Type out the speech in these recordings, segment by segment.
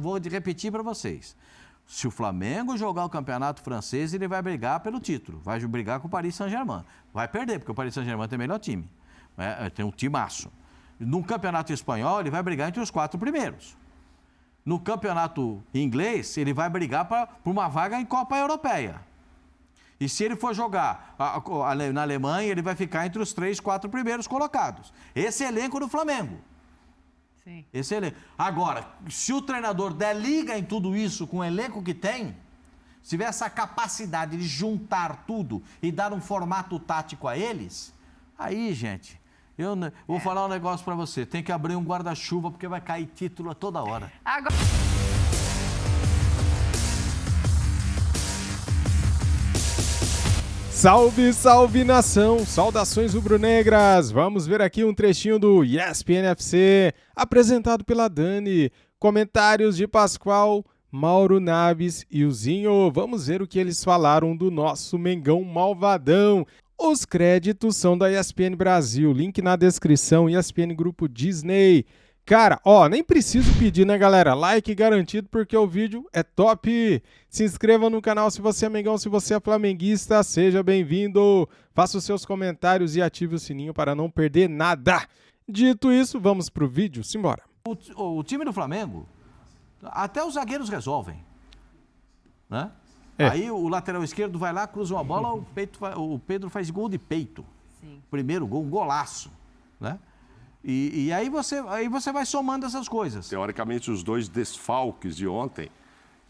vou repetir para vocês. Se o Flamengo jogar o campeonato francês, ele vai brigar pelo título. Vai brigar com o Paris Saint-Germain. Vai perder, porque o Paris Saint-Germain tem o melhor time. Tem um timaço. No campeonato espanhol, ele vai brigar entre os 4 primeiros. No campeonato inglês, ele vai brigar por uma vaga em Copa Europeia. E se ele for jogar na Alemanha, ele vai ficar entre os 3, 4 primeiros colocados. Esse é elenco do Flamengo. Sim. Esse elenco. Agora, se o treinador der liga em tudo isso com o elenco que tem, se tiver essa capacidade de juntar tudo e dar um formato tático a eles, aí, gente, eu vou falar um negócio pra você. Tem que abrir um guarda-chuva porque vai cair título a toda hora. Agora... Salve, salve nação! Saudações rubro-negras! Vamos ver aqui um trechinho do ESPN FC, apresentado pela Dani. Comentários de Pascoal, Mauro Naves e o Zinho. Vamos ver o que eles falaram do nosso Mengão malvadão. Os créditos são da ESPN Brasil, link na descrição, ESPN Grupo Disney. Cara, nem preciso pedir, né, galera? Like garantido porque o vídeo é top. Se inscreva no canal se você é mengão, se você é flamenguista, seja bem-vindo. Faça os seus comentários e ative o sininho para não perder nada. Dito isso, vamos pro vídeo, simbora. O time do Flamengo, até os zagueiros resolvem, né? Aí o lateral esquerdo vai lá, cruza uma bola, o Pedro faz gol de peito. Sim. Primeiro gol, um golaço, né? E aí você vai somando essas coisas. Teoricamente, os 2 desfalques de ontem,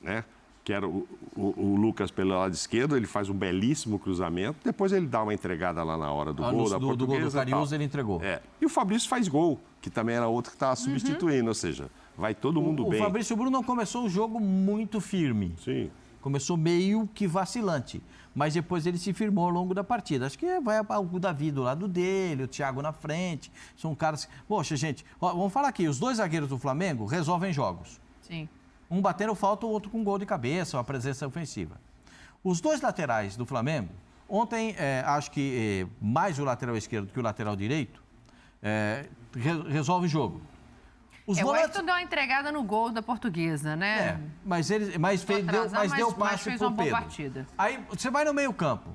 né? Que era o Lucas pelo lado esquerdo, ele faz um belíssimo cruzamento, depois ele dá uma entregada lá na hora do gol da Portuguesa. Do gol do Cariús ele entregou. E o Fabrício faz gol, que também era outro que estava substituindo, ou seja, vai todo mundo bem. O Fabrício Bruno não começou o jogo muito firme. Sim. Começou meio que vacilante, mas depois ele se firmou ao longo da partida. Acho que vai o Davi do lado dele, o Thiago na frente. São caras... Poxa, gente, vamos falar aqui. Os 2 zagueiros do Flamengo resolvem jogos. Sim. Um batendo falta, o outro com gol de cabeça, uma presença ofensiva. Os 2 laterais do Flamengo, ontem, acho que mais o lateral esquerdo que o lateral direito, resolve o jogo. O Wellington deu uma entregada no gol da Portuguesa, né? Mas deu passe pro Pedro. Aí você vai no meio-campo.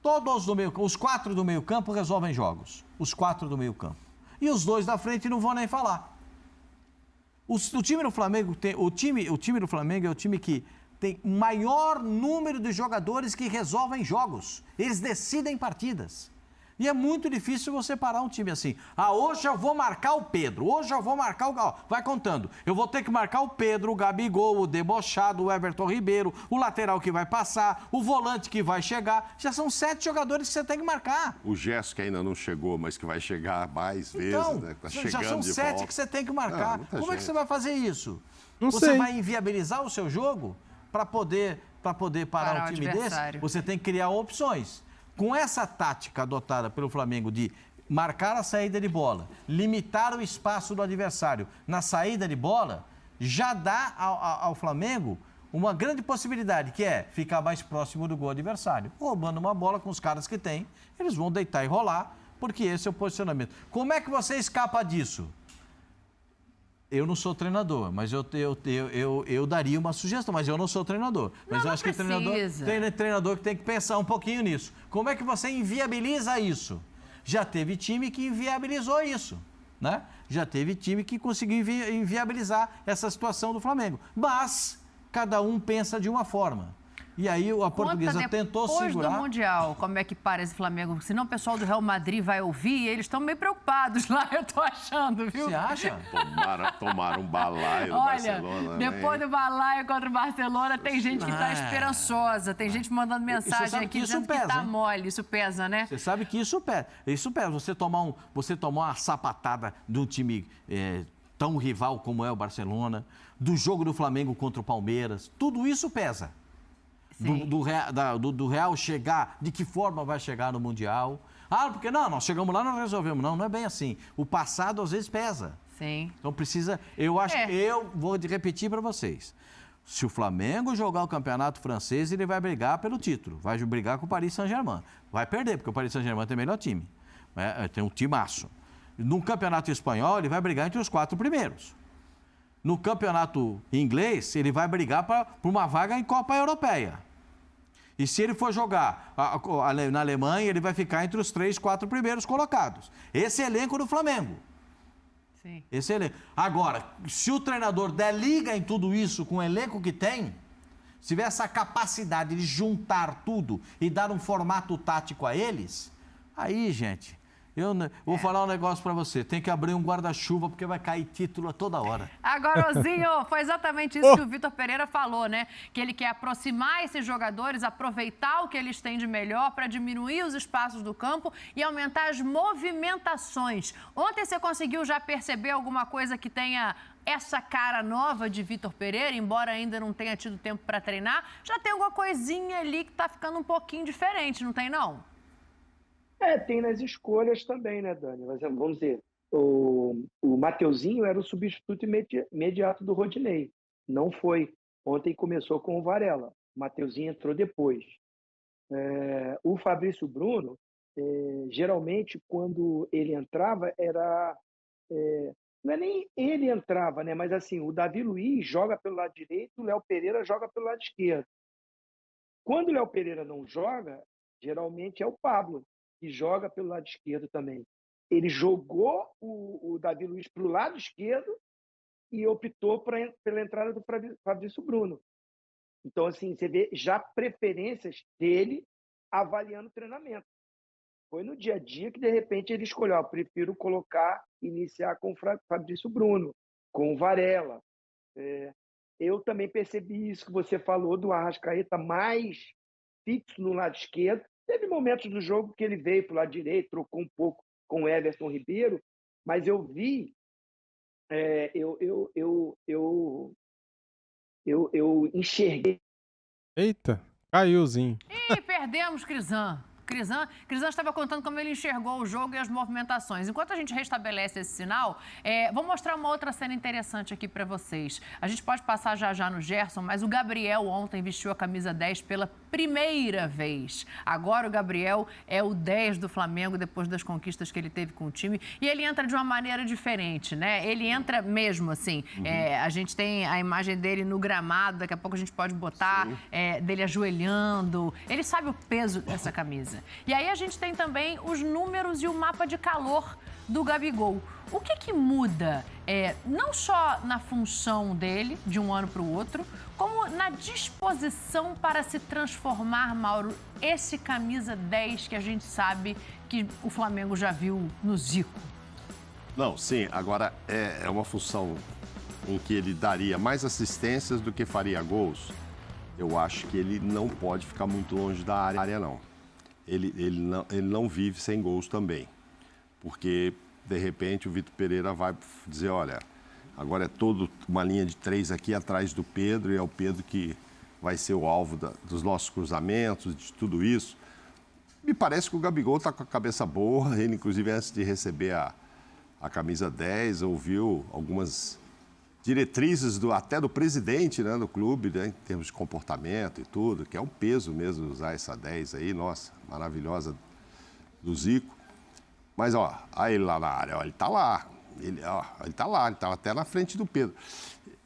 Todos do meio-campo, os 4 do meio-campo resolvem jogos. Os 4 do meio-campo. E os 2 da frente não vão nem falar. O time do Flamengo o time do Flamengo é o time que tem maior número de jogadores que resolvem jogos. Eles decidem partidas. E é muito difícil você parar um time assim. Hoje eu vou marcar o Pedro, hoje eu vou marcar o... Vai contando. Eu vou ter que marcar o Pedro, o Gabigol, o debochado, o Everton Ribeiro, o lateral que vai passar, o volante que vai chegar. Já são 7 jogadores que você tem que marcar. O Gerson que ainda não chegou, mas que vai chegar mais vezes, né? Tá chegando já são 7 que você tem que marcar. Como é que você vai fazer isso? Não você sei. Vai inviabilizar o seu jogo para poder parar um time desse? Você tem que criar opções. Com essa tática adotada pelo Flamengo de marcar a saída de bola, limitar o espaço do adversário na saída de bola, já dá ao Flamengo uma grande possibilidade, que é ficar mais próximo do gol adversário. Roubando uma bola com os caras que tem, eles vão deitar e rolar, porque esse é o posicionamento. Como é que você escapa disso? Eu não sou treinador, mas eu daria uma sugestão, mas eu não sou treinador. Mas eu acho que tem treinador que tem que pensar um pouquinho nisso. Como é que você inviabiliza isso? Já teve time que inviabilizou isso, né? Já teve time que conseguiu inviabilizar essa situação do Flamengo. Mas cada um pensa de uma forma. E aí a Portuguesa tentou segurar. Depois do Mundial, como é que para esse Flamengo? Senão o pessoal do Real Madrid vai ouvir e eles estão meio preocupados lá, eu tô achando, viu? Você acha? Tomaram um balaio do Barcelona. Depois do balaio contra o Barcelona, tem gente que tá esperançosa, tem gente mandando mensagem aqui dizendo que tá mole. Isso pesa, né? Você sabe que isso pesa. Isso pesa. Você tomar uma sapatada de um time tão rival como é o Barcelona, do jogo do Flamengo contra o Palmeiras, tudo isso pesa. Do Real chegar, de que forma vai chegar no Mundial. Porque nós chegamos lá e não resolvemos. Não é bem assim. O passado às vezes pesa. Sim. Então precisa... Eu vou repetir para vocês. Se o Flamengo jogar o campeonato francês, ele vai brigar pelo título. Vai brigar com o Paris Saint-Germain. Vai perder, porque o Paris Saint-Germain tem o melhor time. Tem um timaço. No campeonato espanhol, ele vai brigar entre os 4 primeiros. no campeonato inglês, ele vai brigar por uma vaga em Copa Europeia. E se ele for jogar na Alemanha, ele vai ficar entre os 3, 4 primeiros colocados. Esse elenco do Flamengo. Sim. Esse elenco. Agora, se o treinador der liga em tudo isso com o elenco que tem, se tiver essa capacidade de juntar tudo e dar um formato tático a eles, aí, gente, eu vou falar um negócio pra você. Tem que abrir um guarda-chuva porque vai cair título a toda hora. Agora, Ozinho, foi exatamente isso que o Vitor Pereira falou, né? Que ele quer aproximar esses jogadores, aproveitar o que eles têm de melhor para diminuir os espaços do campo e aumentar as movimentações. Ontem você conseguiu já perceber alguma coisa que tenha essa cara nova de Vitor Pereira, embora ainda não tenha tido tempo para treinar? Já tem alguma coisinha ali que tá ficando um pouquinho diferente, não tem não? Tem nas escolhas também, né, Dani? Mas, vamos dizer, o Mateuzinho era o substituto imediato do Rodinei. Não foi. Ontem começou com o Varela. O Mateuzinho entrou depois. O Fabrício Bruno, geralmente, quando ele entrava, não é nem ele entrava, né? Mas assim, o Davi Luiz joga pelo lado direito, o Léo Pereira joga pelo lado esquerdo. Quando o Léo Pereira não joga, geralmente é o Pablo, que joga pelo lado esquerdo também. Ele jogou o Davi Luiz para o lado esquerdo e optou pela entrada do Fabrício Bruno. Então, assim, você vê já preferências dele avaliando o treinamento. Foi no dia a dia que, de repente, ele escolheu: prefiro iniciar com o Fabrício Bruno, com o Varela. Eu também percebi isso que você falou do Arrascaeta mais fixo no lado esquerdo. Teve momentos do jogo que ele veio para o lado direito, trocou um pouco com o Everton Ribeiro, mas eu vi, eu enxerguei. Eita, caiuzinho. Ih, perdemos Crisan. Crisan estava contando como ele enxergou o jogo e as movimentações. Enquanto a gente restabelece esse sinal, vou mostrar uma outra cena interessante aqui para vocês. A gente pode passar já no Gerson, mas o Gabriel ontem vestiu a camisa 10 pela primeira vez. Agora o Gabriel é o 10 do Flamengo depois das conquistas que ele teve com o time. E ele entra de uma maneira diferente, né? Ele entra mesmo assim. A gente tem a imagem dele no gramado, daqui a pouco a gente pode botar, dele ajoelhando. Ele sabe o peso dessa camisa. E aí a gente tem também os números e o mapa de calor do Gabigol. O que muda, não só na função dele, de um ano para o outro, como na disposição para se transformar, Mauro, esse camisa 10 que a gente sabe que o Flamengo já viu no Zico? Não, sim. Agora, é uma função em que ele daria mais assistências do que faria gols. Eu acho que ele não pode ficar muito longe da área, não. Ele não vive sem gols também, porque, de repente, o Vitor Pereira vai dizer: olha, agora é toda uma linha de 3 aqui atrás do Pedro, e é o Pedro que vai ser o alvo dos nossos cruzamentos, de tudo isso. Me parece que o Gabigol está com a cabeça boa. Ele, inclusive, antes de receber a camisa 10, ouviu algumas diretrizes até do presidente, né, do clube, né, em termos de comportamento e tudo, que é um peso mesmo usar essa 10 aí, nossa, maravilhosa, do Zico. Mas, aí ele lá na área, ele tá lá, ele tá até na frente do Pedro.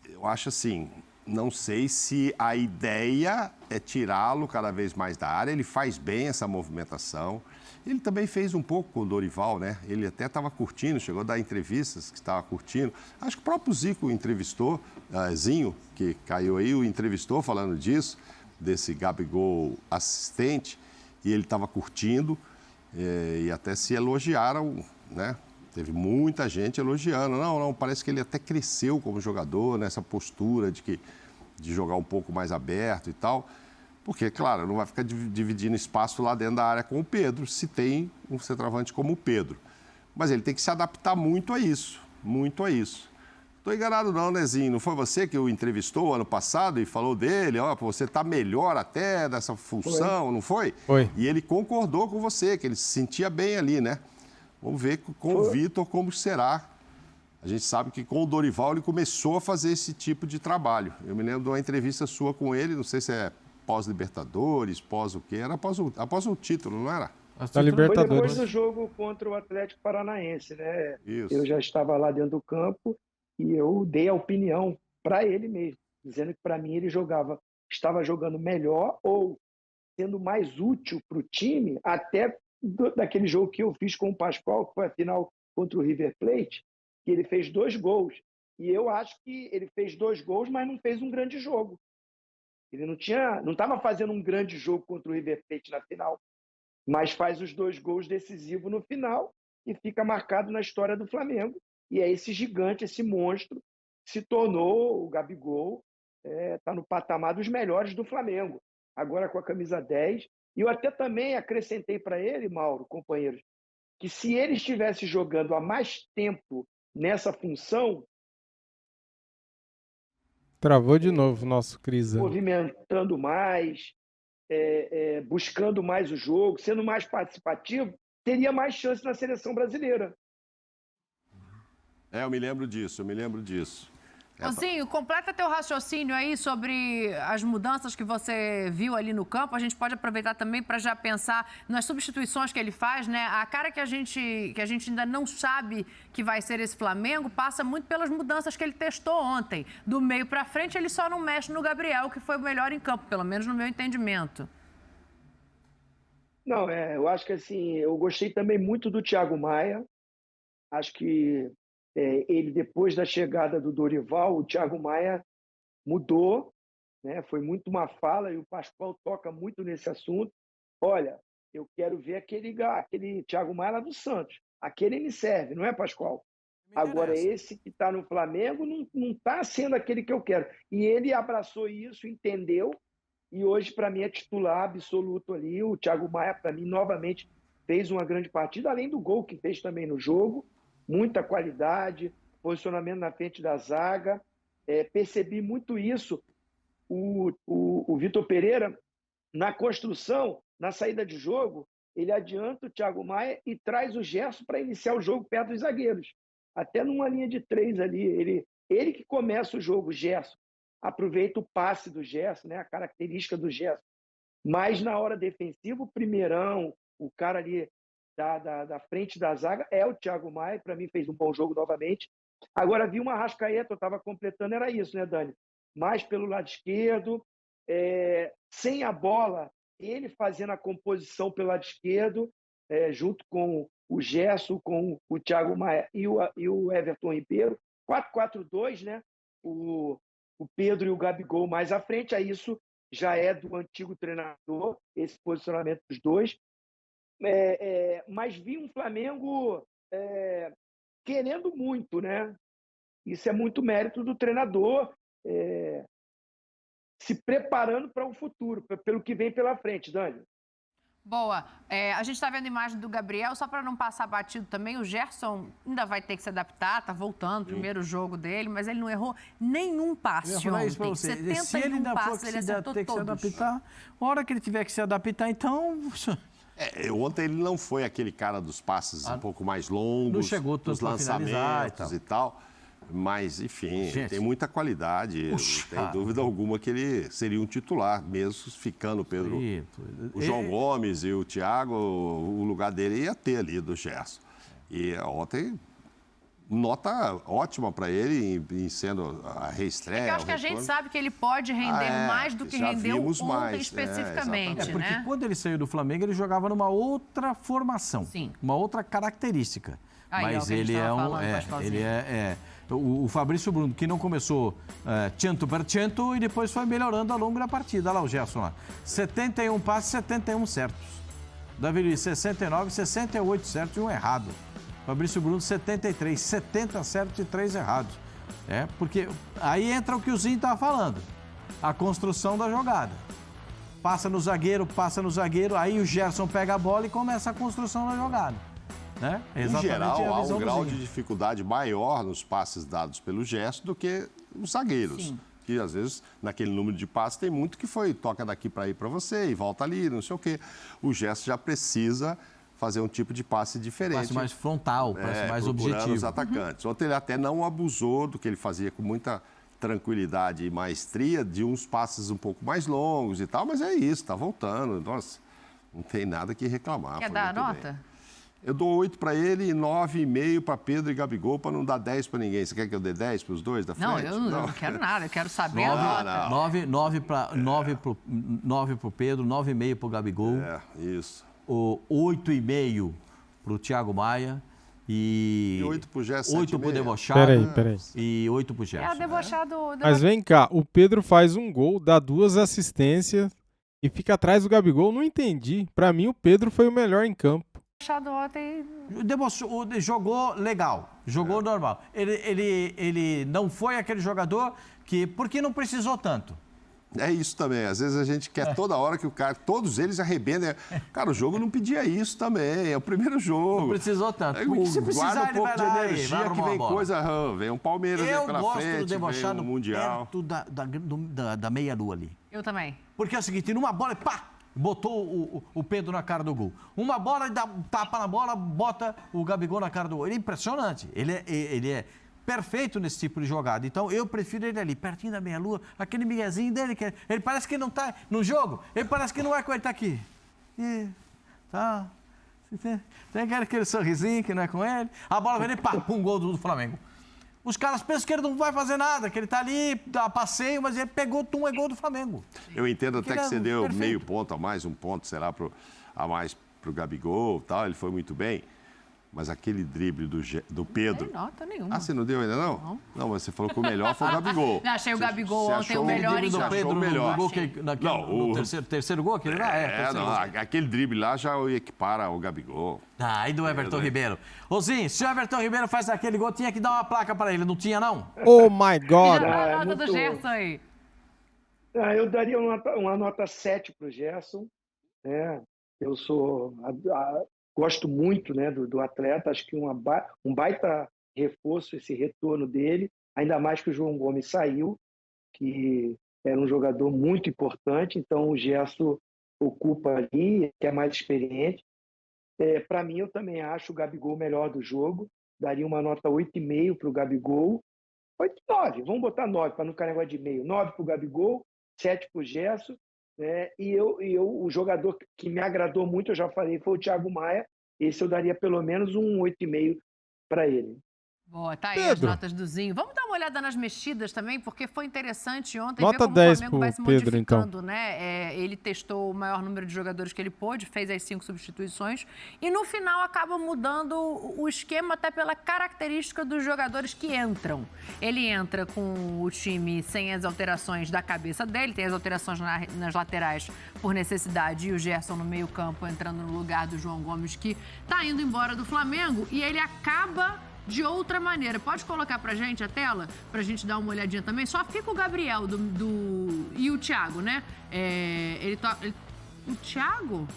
Eu acho assim, não sei se a ideia é tirá-lo cada vez mais da área. Ele faz bem essa movimentação. Ele também fez um pouco com o Dorival, né? Ele até estava curtindo, chegou a dar entrevistas que estava curtindo. Acho que o próprio Zico entrevistou, Zinho, que caiu aí, o entrevistou falando disso, desse Gabigol assistente, e ele estava curtindo, e até se elogiaram, né? Teve muita gente elogiando. Não, parece que ele até cresceu como jogador, nessa postura de jogar um pouco mais aberto e tal. Porque, claro, não vai ficar dividindo espaço lá dentro da área com o Pedro, se tem um centroavante como o Pedro. Mas ele tem que se adaptar muito a isso, muito a isso. Estou enganado não, Nezinho? Não foi você que o entrevistou ano passado e falou dele? Você está melhor até nessa função, não foi? Foi. E ele concordou com você, que ele se sentia bem ali, né? Vamos ver com o Vitor como será. A gente sabe que com o Dorival ele começou a fazer esse tipo de trabalho. Eu me lembro de uma entrevista sua com ele, não sei se é pós-Libertadores, pós o quê? Era após o título, não era? Da Libertadores. Foi depois do jogo contra o Atlético Paranaense, né? Isso. Eu já estava lá dentro do campo e eu dei a opinião para ele mesmo, dizendo que para mim ele estava jogando melhor ou sendo mais útil para o time, até daquele jogo que eu fiz com o Pascoal, que foi a final contra o River Plate, que ele fez 2 gols. E eu acho que ele fez 2 gols, mas não fez um grande jogo. Ele não estava fazendo um grande jogo contra o River Plate na final, mas faz os 2 gols decisivos no final e fica marcado na história do Flamengo. E é esse gigante, esse monstro, que se tornou o Gabigol, está no patamar dos melhores do Flamengo, agora com a camisa 10. E eu até também acrescentei para ele, Mauro, companheiros, que se ele estivesse jogando há mais tempo nessa função... Travou de novo o nosso Crisan. Movimentando mais, buscando mais o jogo, sendo mais participativo, teria mais chance na seleção brasileira. Eu me lembro disso. Zinho, completa teu raciocínio aí sobre as mudanças que você viu ali no campo. A gente pode aproveitar também para já pensar nas substituições que ele faz, né? A cara que a gente ainda não sabe que vai ser esse Flamengo passa muito pelas mudanças que ele testou ontem. Do meio para frente, ele só não mexe no Gabriel, que foi o melhor em campo, pelo menos no meu entendimento. Não, eu acho que assim, eu gostei também muito do Thiago Maia. Acho que ele, depois da chegada do Dorival, o Thiago Maia mudou, né? Foi muito uma fala, e o Pascoal toca muito nesse assunto. Olha, eu quero ver aquele Thiago Maia lá do Santos. Aquele me serve, não é, Pascoal? Agora, esse que está no Flamengo não está sendo aquele que eu quero. E ele abraçou isso, entendeu, e hoje, para mim, é titular absoluto ali. O Thiago Maia, para mim, novamente fez uma grande partida, além do gol que fez também no jogo. Muita qualidade, posicionamento na frente da zaga. Percebi muito isso. O Vitor Pereira, na construção, na saída de jogo, ele adianta o Thiago Maia e traz o Gerson para iniciar o jogo perto dos zagueiros. Até numa linha de 3 ali. Ele que começa o jogo, o Gerson. Aproveita o passe do Gerson, né? A característica do Gerson. Mas na hora defensiva, o primeirão, o cara ali da frente da zaga é o Thiago Maia. Para mim fez um bom jogo novamente. Agora vi uma Arrascaeta, eu estava completando, era isso, né, Dani? Mais pelo lado esquerdo, sem a bola, ele fazendo a composição pelo lado esquerdo, junto com o Gerson, com o Thiago Maia e o Everton Ribeiro. 4-4-2, né? O Pedro e o Gabigol mais à frente. Aí isso já é do antigo treinador, esse posicionamento dos dois. Mas vi um Flamengo querendo muito, né? Isso é muito mérito do treinador, se preparando para o futuro, pelo que vem pela frente, Dani. Boa. A gente está vendo a imagem do Gabriel, só para não passar batido também, o Gerson ainda vai ter que se adaptar, está voltando, primeiro jogo dele, mas ele não errou nenhum passe ontem. Se ele ainda for ter que se adaptar, a hora que ele tiver que se adaptar, então... Ontem ele não foi aquele cara dos passes um pouco mais longos, não chegou dos lançamentos e tal. Mas, enfim, tem muita qualidade. Não tem dúvida alguma que ele seria um titular, mesmo ficando o João Gomes e o Thiago, o lugar dele ia ter ali do Gerson. E ontem, nota ótima para ele em sendo a reestreia. Eu acho que a gente sabe que ele pode render mais do que rendeu ontem especificamente. Porque quando ele saiu do Flamengo, ele jogava numa outra formação, uma outra característica. Mas ele o Fabrício Bruno, que não começou 100% e depois foi melhorando ao longo da partida. Olha lá o Gerson lá. 71 passes, 71 certos. Davi Luiz, 69, 68 certos e um errado. Fabrício Bruno, 73, 70 certos e 3 errados. Porque aí entra o que o Zinho estava falando. A construção da jogada. Passa no zagueiro, aí o Gerson pega a bola e começa a construção da jogada. Em geral, há um grau de dificuldade maior nos passes dados pelo Gerson do que os zagueiros. Sim. Que, às vezes, naquele número de passes, tem muito que toca daqui para ir para você e volta ali, não sei o quê. O Gerson já precisa fazer um tipo de passe diferente. Passe mais frontal, passe mais objetivo. Os atacantes. Ontem ele até não abusou do que ele fazia com muita tranquilidade e maestria, de uns passes um pouco mais longos e tal, mas é isso, está voltando. Nossa, não tem nada que reclamar. Quer dar a nota? Eu dou 8 para ele e 9,5 para Pedro e Gabigol, para não dar 10 para ninguém. Você quer que eu dê 10 para os dois da frente? Não, eu não quero nada, eu quero saber a nota. 9 para o Pedro, 9,5 para o Gabigol. Isso. 8,5 para o Thiago Maia. E 8 para o Gerson. 8 para o Debochado. Peraí. E 8 para o Gerson. Debochado. Mas vem cá, o Pedro faz um gol, dá 2 assistências e fica atrás do Gabigol. Não entendi. Pra mim, o Pedro foi o melhor em campo. Ontem... Jogou legal, jogou normal. Ele não foi aquele jogador porque não precisou tanto. É isso também. Às vezes a gente quer toda hora que o cara, todos eles arrebentem. Cara, o jogo não pedia isso também. É o primeiro jogo. Não precisou tanto. Se precisar, um pouco de energia que vem coisa. Vem um Palmeiras pela frente, vem um Mundial. Perto da meia-lua ali. Eu também. Porque é o seguinte, numa bola, pá! Botou o Pedro na cara do gol. Uma bola, ele dá um tapa na bola, bota o Gabigol na cara do gol. Ele é impressionante. Ele é perfeito nesse tipo de jogada. Então, eu prefiro ele ali, pertinho da meia-lua, aquele miguezinho dele, que ele parece que não está no jogo, ele parece que não é com ele, está aqui. E, tá. Tem aquele sorrisinho que não é com ele. A bola vem e pá, pum, gol do Flamengo. Os caras pensam que ele não vai fazer nada, que ele está ali, dá passeio, mas ele pegou, é gol do Flamengo. Eu entendo até que você deu meio ponto a mais, 1 ponto, será, a mais para o Gabigol e tal, ele foi muito bem. Mas aquele drible do Pedro... Não nota nenhuma. Você não deu ainda, não? Não, mas você falou que o melhor foi o Gabigol. Não, achei o Gabigol ontem o melhor em campo. Pedro melhor. No terceiro gol, aquele lá? Aquele drible lá já equipara o Gabigol. E do Everton Ribeiro. Zinho, se o Everton Ribeiro faz aquele gol, tinha que dar uma placa para ele, não tinha, não? Oh, my God! Já dá a nota do Gerson aí. Eu daria uma nota 7 para o Gerson. Eu gosto muito, né, do atleta, acho que um baita reforço esse retorno dele, ainda mais que o João Gomes saiu, que era um jogador muito importante, então o Gerson ocupa ali, que é mais experiente. Para mim, eu também acho o Gabigol melhor do jogo, daria uma nota 8,5 para o Gabigol, 9, vamos botar 9 para não ficar negócio de meio, 9 para o Gabigol, 7 para o Gerson. E o jogador que me agradou muito, eu já falei, foi o Thiago Maia. Esse eu daria pelo menos um 8,5 para ele. Boa, tá aí as notas do Zinho. Vamos dar uma olhada nas mexidas também, porque foi interessante ontem nota ver como 10 o Flamengo vai se Pedro, modificando, então. né? Ele testou o maior número de jogadores que ele pôde, fez as 5 substituições e no final acaba mudando o esquema até pela característica dos jogadores que entram. Ele entra com o time sem as alterações da cabeça dele, tem as alterações nas laterais por necessidade e o Gerson no meio-campo entrando no lugar do João Gomes, que tá indo embora do Flamengo, e ele acaba de outra maneira. Pode colocar pra gente a tela? Pra gente dar uma olhadinha também. Só fica o Gabriel e o Thiago, né? O Thiago?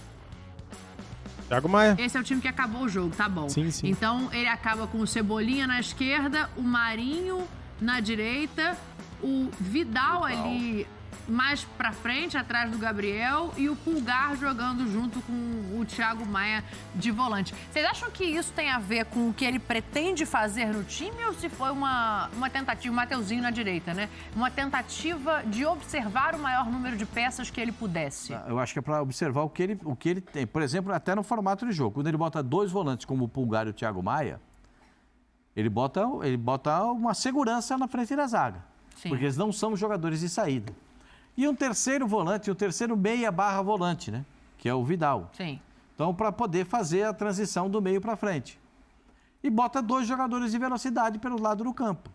Thiago Maia. Esse é o time que acabou o jogo, tá bom. Sim. Então, ele acaba com o Cebolinha na esquerda, o Marinho na direita, o Vidal ali mais pra frente, atrás do Gabriel, e o Pulgar jogando junto com o Thiago Maia de volante. Vocês acham que isso tem a ver com o que ele pretende fazer no time ou se foi uma tentativa, o Mateuzinho na direita, né? Uma tentativa de observar o maior número de peças que ele pudesse? Eu acho que é para observar o que ele tem. Por exemplo, até no formato de jogo. Quando ele bota 2 volantes como o Pulgar e o Thiago Maia, ele bota uma segurança na frente da zaga. Sim. Porque eles não são jogadores de saída. E um terceiro volante, o terceiro meia/volante, né? Que é o Vidal. Sim. Então, para poder fazer a transição do meio para frente. E bota 2 jogadores de velocidade pelo lado do campo.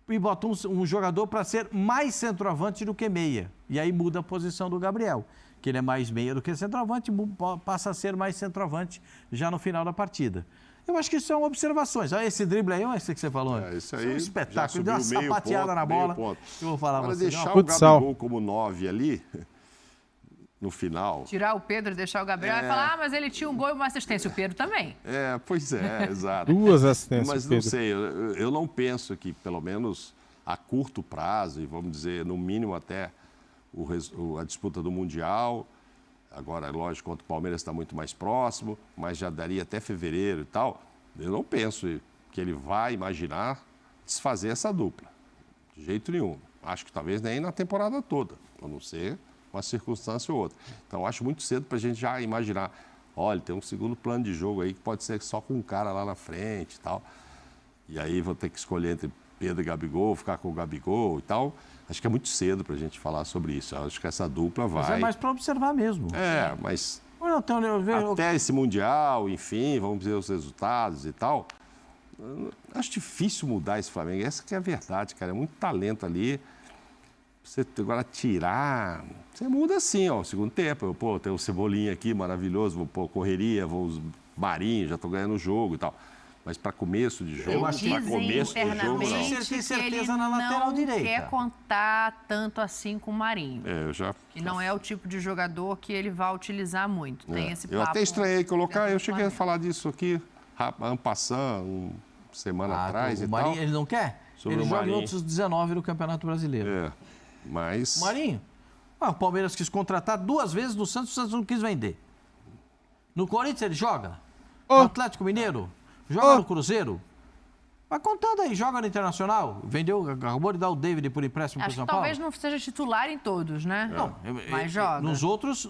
E bota um jogador para ser mais centroavante do que meia. E aí muda a posição do Gabriel, que ele é mais meia do que centroavante, passa a ser mais centroavante já no final da partida. Eu acho que isso são observações. Olha esse drible aí, olha esse que você falou. Isso aí é um espetáculo, deu uma sapateada na bola. Eu vou falar Agora, você. deixar o Gabigol como 9 ali, no final... Tirar o Pedro, deixar o Gabriel e falar, mas ele tinha um gol e uma assistência. O Pedro também. Pois é, exato. 2 assistências, Mas Pedro. não sei, eu não penso que, pelo menos a curto prazo, e vamos dizer, no mínimo até a disputa do Mundial... Agora, lógico, contra o Palmeiras está muito mais próximo, mas já daria até fevereiro e tal. Eu não penso que ele vai imaginar desfazer essa dupla, de jeito nenhum. Acho que talvez nem na temporada toda, a não ser uma circunstância ou outra. Então, acho muito cedo para a gente já imaginar olha, tem um segundo plano de jogo aí que pode ser só com um cara lá na frente e tal. E aí vou ter que escolher entre Pedro e Gabigol, ficar com o Gabigol e tal. Acho que é muito cedo para a gente falar sobre isso. Acho que essa dupla vai... Mas é mais para observar mesmo. Mas até esse Mundial, enfim, vamos ver os resultados e tal. Acho difícil mudar esse Flamengo. Essa que é a verdade, cara. É muito talento ali. Você agora tirar... Você muda assim, ó, o segundo tempo. Tem o Cebolinha aqui, maravilhoso. Vou pôr correria, vou os Marinho, já estou ganhando o jogo e tal. Mas para começo de jogo, para começo de jogo, não. Tem certeza na lateral direita. Ele não quer contar tanto assim com o Marinho. Que não é o tipo de jogador que ele vai utilizar muito. Tem esse papo. Eu até estranhei colocar, eu cheguei a falar disso aqui, en passant, uma semana atrás o e Marinho, tal. Ele não quer? Ele joga em outros 19 no Campeonato Brasileiro. Mas... Marinho, o Palmeiras quis contratar 2 vezes no Santos, o Santos não quis vender. No Corinthians ele joga. No Atlético Mineiro. Joga no Cruzeiro. Vai contando aí, joga no Internacional. Acabou de dar o David por empréstimo para o São Paulo. Talvez não seja titular em todos, né? Não, mas joga. Nos outros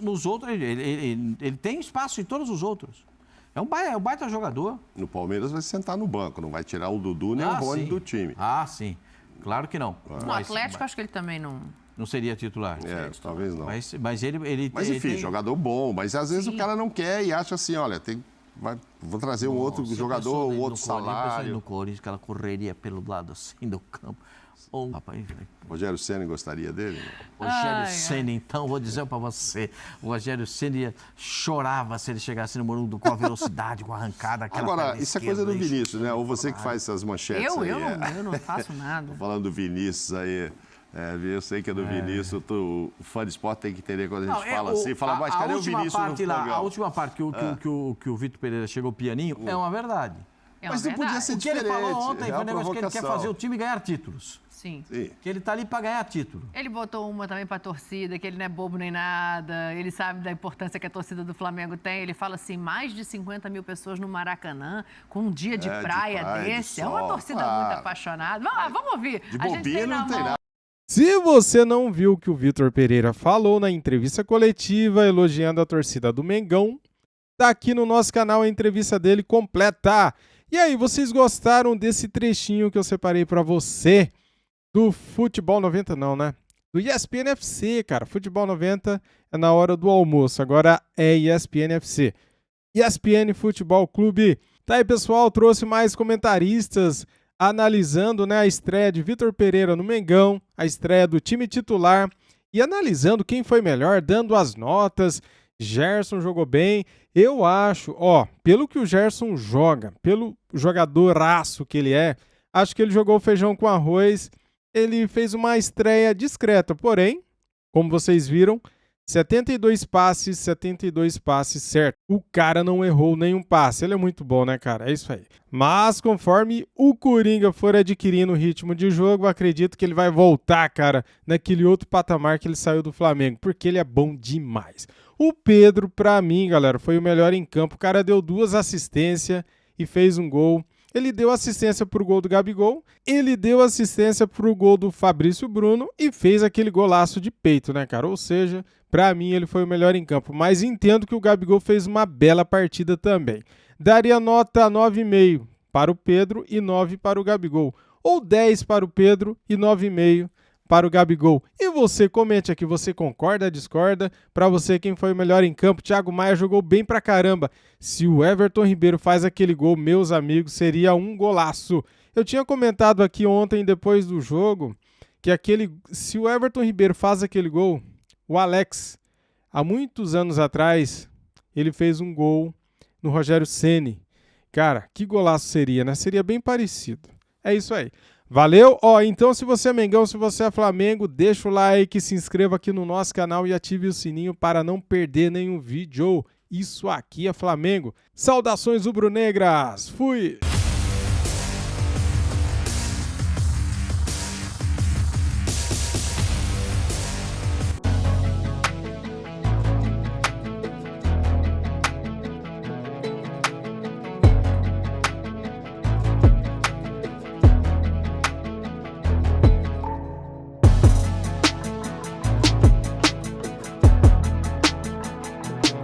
ele tem espaço em todos os outros. É um baita jogador. No Palmeiras vai sentar no banco, não vai tirar o Dudu nem o Rony do time. Sim. Claro que não. No Atlético, acho que ele também não... Não seria titular. Talvez não. Mas ele enfim, jogador bom. Mas às vezes o cara não quer e acha assim, olha, vou trazer um outro jogador, um outro salário. No Corinthians, aquela correria pelo lado assim do campo. Rogério Ceni gostaria dele? Rogério Ceni, então, vou dizer para você. O Rogério Ceni chorava se ele chegasse no Morumbi com a velocidade, com a arrancada. Agora, isso é coisa do Vinícius, né? Ou você que faz essas manchetes aí. Eu não faço nada. Falando do Vinícius aí... eu sei que é do Vinícius, o fã de esporte tem que entender quando a gente fala assim, mas cadê o Vinícius no programa? A última parte que o Vitor Pereira chegou pianinho é uma verdade. Mas não podia ser diferente. O que ele falou ontem foi um negócio que ele quer fazer o time ganhar títulos. Sim. Que ele tá ali para ganhar título. Ele botou uma também para a torcida, que ele não é bobo nem nada, ele sabe da importância que a torcida do Flamengo tem. Ele fala assim, mais de 50 mil pessoas no Maracanã, com um dia de praia desse. É uma torcida muito apaixonada. Vamos ouvir. De bobinha não tem nada. Se você não viu o que o Vitor Pereira falou na entrevista coletiva elogiando a torcida do Mengão, tá aqui no nosso canal a entrevista dele completa. E aí, vocês gostaram desse trechinho que eu separei para você do Futebol 90 não, né? Do ESPN FC, cara. Futebol 90 é na hora do almoço, agora é ESPN FC. ESPN Futebol Clube. Tá aí, pessoal, trouxe mais comentaristas analisando, né, a estreia de Vitor Pereira no Mengão, a estreia do time titular e analisando quem foi melhor, dando as notas. Gerson jogou bem. Eu acho, pelo que o Gerson joga, pelo jogadoraço que ele é, acho que ele jogou feijão com arroz. Ele fez uma estreia discreta, porém, como vocês viram, 72 passes certo. O cara não errou nenhum passe. Ele é muito bom, né, cara? É isso aí. Mas conforme o Coringa for adquirindo o ritmo de jogo, acredito que ele vai voltar, cara, naquele outro patamar que ele saiu do Flamengo, porque ele é bom demais. O Pedro, pra mim, galera, foi o melhor em campo. O cara deu 2 assistências e fez um gol. Ele deu assistência pro gol do Gabigol, ele deu assistência pro gol do Fabrício Bruno e fez aquele golaço de peito, né, cara? Ou seja, pra mim ele foi o melhor em campo, mas entendo que o Gabigol fez uma bela partida também. Daria nota 9,5 para o Pedro e 9 para o Gabigol, ou 10 para o Pedro e 9,5 para o Gabigol. E você, comente aqui, você concorda, discorda? Para você, quem foi o melhor em campo? Thiago Maia jogou bem pra caramba. Se o Everton Ribeiro faz aquele gol, meus amigos, seria um golaço. Eu tinha comentado aqui ontem, depois do jogo, que se o Everton Ribeiro faz aquele gol, o Alex, há muitos anos atrás, ele fez um gol no Rogério Ceni. Cara, que golaço seria, né? Seria bem parecido. É isso aí. Valeu? Então se você é Mengão, se você é Flamengo, deixa o like, se inscreva aqui no nosso canal e ative o sininho para não perder nenhum vídeo. Isso aqui é Flamengo. Saudações rubro-negras. Fui!